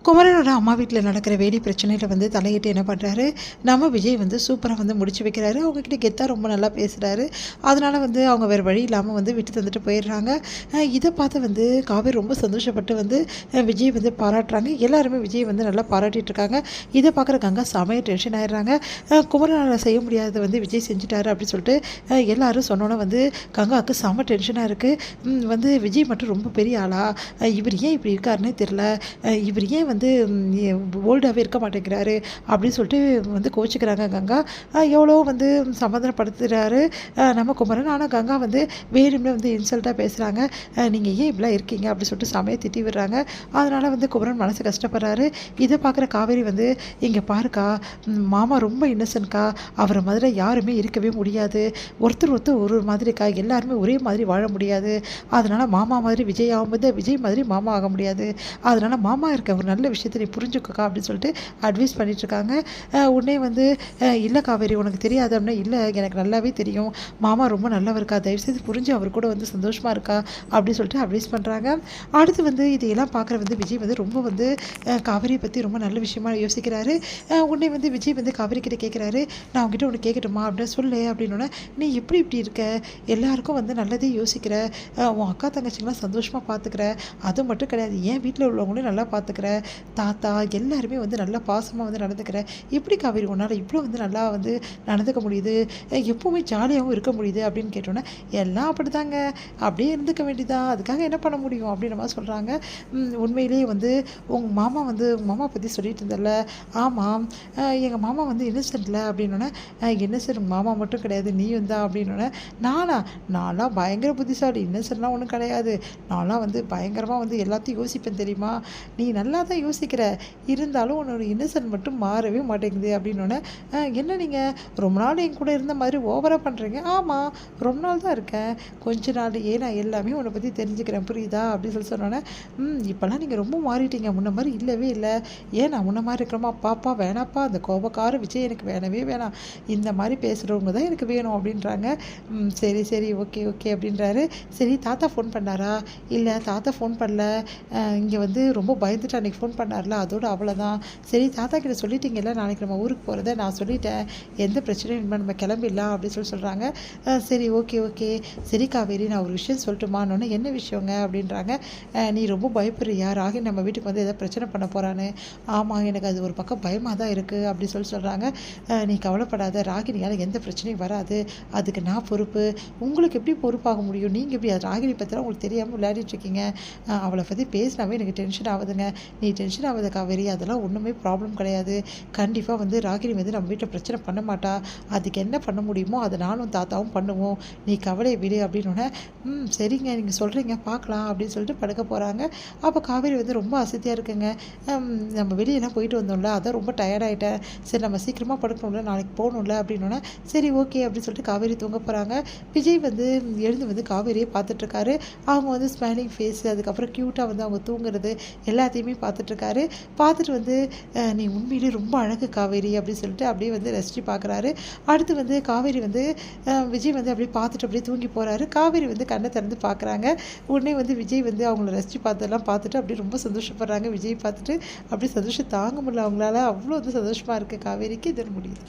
குமரனோட அம்மா வீட்டில் நடக்கிற வேலி பிரச்சனையில் வந்து தலையிட்டு என்ன பண்ணுறாரு, நம்ம விஜய் வந்து சூப்பராக வந்து முடிச்சு வைக்கிறாரு. அவங்கக்கிட்ட கெத்தாக ரொம்ப நல்லா பேசுகிறாரு. அதனால் வந்து அவங்க வேறு வழி இல்லாமல் வந்து விட்டு தந்துட்டு போயிடுறாங்க. இதை பார்த்து வந்து காவேரி ரொம்ப சந்தோஷப்பட்டு வந்து விஜய் வந்து பாராட்டுறாங்க. எல்லாருமே விஜய் வந்து நல்லா பாராட்டிட்டு இருக்காங்க. இதை பார்க்குற கங்கா செமையாக டென்ஷன் ஆயிடுறாங்க. குமரனால் செய்ய முடியாததை வந்து விஜய் செஞ்சுட்டாரு அப்படின்னு சொல்லிட்டு எல்லாரும் சொன்னோன்னே வந்து கங்காவுக்கு செம டென்ஷனாக இருக்குது. வந்து விஜய் மட்டும் ரொம்ப பெரிய ஆளா, இவர் ஏன் இப்படி இருக்காருன்னே தெரில, இவர் ஏன் வந்து ஓல்டாகவே இருக்க மாட்டேங்கிறாரு அப்படின்னு சொல்லிட்டு வந்து கோச்சிக்கிறாங்க கங்கா. எவ்வளோ வந்து சமாதானப்படுத்துகிறாரு நம்ம குமரன். ஆனால் கங்கா வந்து வேணும்னே வந்து இன்சல்ட்டாக பேசுகிறாங்க. நீங்கள் ஏன் இப்படிலாம் இருக்கீங்க அப்படின்னு சொல்லிட்டு சமையல் திட்டி விடுறாங்க. அதனால் வந்து குமரன் மனசு கஷ்டப்படுறாரு. இதை பார்க்குற காவேரி வந்து, இங்கே பாருக்கா, மாமா ரொம்ப இன்னசென்ட்கா, அவரை மாதிரி யாருமே இருக்கவே முடியாது, ஒருத்தர் ஒரு மாதிரிக்கா, எல்லாருமே ஒரே மாதிரி வாழ முடியாது, அதனால் மாமா மாதிரி விஜய் ஆகும்போது விஜய் மாதிரி மாமா ஆக முடியாது, அதனால் மாமா இருக்க ஒரு நல்ல விஷயத்தை நீ புரிஞ்சுக்கோக்கா அப்படின்னு சொல்லிட்டு அட்வைஸ் பண்ணிட்டுருக்காங்க. உடனே வந்து இல்லை காவேரி உனக்கு தெரியாது அப்படின்னா, இல்லை எனக்கு நல்லாவே தெரியும், மாமா ரொம்ப நல்லவருக்கா, தயவுசெய்து புரிஞ்சு அவர் கூட வந்து சந்தோஷமாக இருக்கா அப்படின்னு சொல்லிட்டு அட்வைஸ் பண்ணுறாங்க. அடுத்து வந்து இதையெல்லாம் பார்க்குற வந்து விஜய் வந்து ரொம்ப வந்து காவேரியை பற்றி ரொம்ப நல்ல விஷயமா யோசிக்கிறாரு. உடனே வந்து விஜய் வந்து காவேரி கிட்ட கேட்குறாரு, நான் உங்ககிட்ட ஒன்று கேட்கட்டுமா அப்படின்னு சொல்லு அப்படின்னோடனே, நீ எப்படி இருக்க, எல்லாருக்கும் வந்து நல்லதே யோசிக்கிற, உன் அக்கா தங்கச்சிங்களாம் சந்தோஷமாக பார்த்துக்கிற, அது மட்டும் கிடையாது என் வீட்டில் உள்ளவங்களையும் நல்லா பார்த்துக்கிற, தாத்தா எல்லாருமே வந்து நல்லா பாசமாக வந்து நடந்துக்கிற, எப்படி காவேரி உன்னால் இவ்வளோ வந்து நல்லா வந்து நடந்துக்க முடியுது, எப்போவுமே ஜாலியாகவும் இருக்க முடியுது அப்படின்னு கேட்டோன்னே, எல்லாம் அப்படி தாங்க, அப்படியே இருந்துக்க வேண்டியதான், அதுக்காக என்ன பண்ண முடியும் அப்படின்னு மாதிரி சொல்கிறாங்க. உண்மையிலேயே வந்து உங்கள் மாமா பற்றி சொல்லிட்டு இருந்தல, ஆமாம் எங்கள் மாமா வந்து இன்னசென்ட்ல அப்படின்னோடனே, இன்னசென்ட் மாமா மட்டும் கிடையாது நீயும் தான் அப்படின்னோடனே, நான்லாம் பயங்கர புத்திசாலி, இன்னசென்ட்லாம் ஒன்றும் கிடையாது, நான்லாம் வந்து பயங்கரமாக வந்து எல்லாத்தையும் யோசிப்பேன் தெரியுமா, நீ நல்லா தான் யோசிக்கிற, இருந்தாலும் உன்னோட இன்னசென்ட் மட்டும் மாறவே மாட்டேங்குது அப்படின்னோடனே, என்ன நீங்கள் ரொம்ப நாள் என் கூட இருந்த மாதிரி ஓவராக பண்ணுறீங்க, ஆமாம் ரொம்ப நாள் தான் இருக்கேன், கொஞ்ச நாளையே நான் எல்லாமே உன்னை பற்றி தெரிஞ்சுக்கிறேன் புரியுதா அப்படின்னு சொல்லி சொன்னோன்னே, இப்போல்லாம் நீங்கள் ரொம்ப மாறிட்டீங்க, முன்ன மாதிரி இல்லவே இல்லை, ஏன் நான் முன்ன மாதிரி இருக்கிறோமா, பாப்பா வேணாப்பா, அந்த கோபக்கார விஜய் எனக்கு வேணவே வேணாம், இந்த மாதிரி பேசுகிறவங்க தான் எனக்கு வேணும் அப்படின்றாங்க. சரி ஓகே அப்படின்றாரு. சரி தாத்தா ஃபோன் பண்ணாரா, இல்லை தாத்தா ஃபோன் பண்ணல, இங்கே வந்து ரொம்ப பயந்துட்டு அன்றைக்கி ஃபோன் பண்ணார்ல, அதோட அவ்வளோதான், சரி தாத்தா கிட்ட சொல்லிட்டீங்கல்ல நாளைக்கு நம்ம ஊருக்கு போகிறத, நான் சொல்லிட்டேன், எந்த பிரச்சனையும் இனிமேல் நம்ம கிளம்பிடலாம் அப்படின்னு சொல்கிறாங்க. சரி ஓகே சரி காவேரி நான் ஒரு விஷயம் சொல்லட்டுமான்னு, என்ன விஷயங்க அப்படின்றாங்க. நீ ரொம்ப பயப்படுறியா, ராகி நம்ம வீட்டுக்கு வந்து எதாவது பிரச்சனை பண்ண போகிறான்னு, ஆமாம் எனக்கு அது ஒரு பக்கம் பயமாக தான் இருக்குது அப்படி சொல்கிறாங்க. நீ கவலைப்படாத, ராகினியால் எந்த பிரச்சனையும் வராது, அதுக்கு நான் பொறுப்பு, உங்களுக்கு எப்படி பொறுப்பாக முடியும், நீங்கள் எப்படி, அது ராகினி பற்றிலாம் உங்களுக்கு தெரியாமல் விளையாடிட்டுருக்கீங்க, அவளை பற்றி பேசினாவே எனக்கு டென்ஷன் ஆகுதுங்க, நீ டென்ஷன் ஆகுது காவேரி, அதெல்லாம் ஒன்றுமே ப்ராப்ளம் கிடையாது, கண்டிப்பாக வந்து ராகினி வந்து நம்ம வீட்டில் பிரச்சனை பண்ண மாட்டா, அதுக்கு என்ன பண்ண முடியுமோ அதை நானும் தாத்தாவும் பண்ணுவோம், நீ கவலையை விடு அப்படின்னோடனே, சரிங்க நீங்கள் சொல்கிறீங்க பார்க்கலாம் அப்படின்னு சொல்லிட்டு படுக்க போகிறாங்க. அப்போ காவேரி வந்து ரொம்ப அசதியாக இருக்குங்க, நம்ம வெளியெல்லாம் போயிட்டு வந்தோம்ல, அதான் ரொம்ப டயர்டாயிட்டேன், சரி நம்ம சீக்கிரமாக படுக்கணும்ல, நாளைக்கு போகணும்ல அப்படின்னோடனே, சரி ஓகே அப்படின்னு சொல்லிட்டு காவேரி தூங்க போகிறாங்க. விஜய் வந்து எழுந்து வந்து காவேரியை பார்த்துட்ருக்காரு. அவங்க வந்து ஸ்மைலிங் ஃபேஸு, அதுக்கப்புறம் க்யூட்டாக வந்து அவங்க தூங்குறது எல்லாத்தையுமே பார்த்துட்ருக்காரு. பார்த்துட்டு வந்து நீ உண்மையிலே ரொம்ப அழகு காவேரி அப்படின்னு சொல்லிட்டு அப்படியே வந்து ரசித்து பார்க்குறாரு. அடுத்து வந்து காவேரி வந்து விஜய் வந்து அப்படியே பார்த்துட்டு அப்படியே தூங்கி போகிறாரு. காவேரி வந்து கண்ணை திறந்து பார்க்குறாங்க. உடனே வந்து விஜய் வந்து அவங்கள ரசித்து பார்த்ததெல்லாம் பார்த்துட்டு அப்படியே ரொம்ப சந்தோஷப்படுறாங்க. விஜய் பார்த்துட்டு அப்படியே சந்தோஷம் தாங்க முடியல அவங்களால, அவ்வளோ வந்து சந்தோஷமாக இருக்குது காவேரிக்கு. இது முடியுது.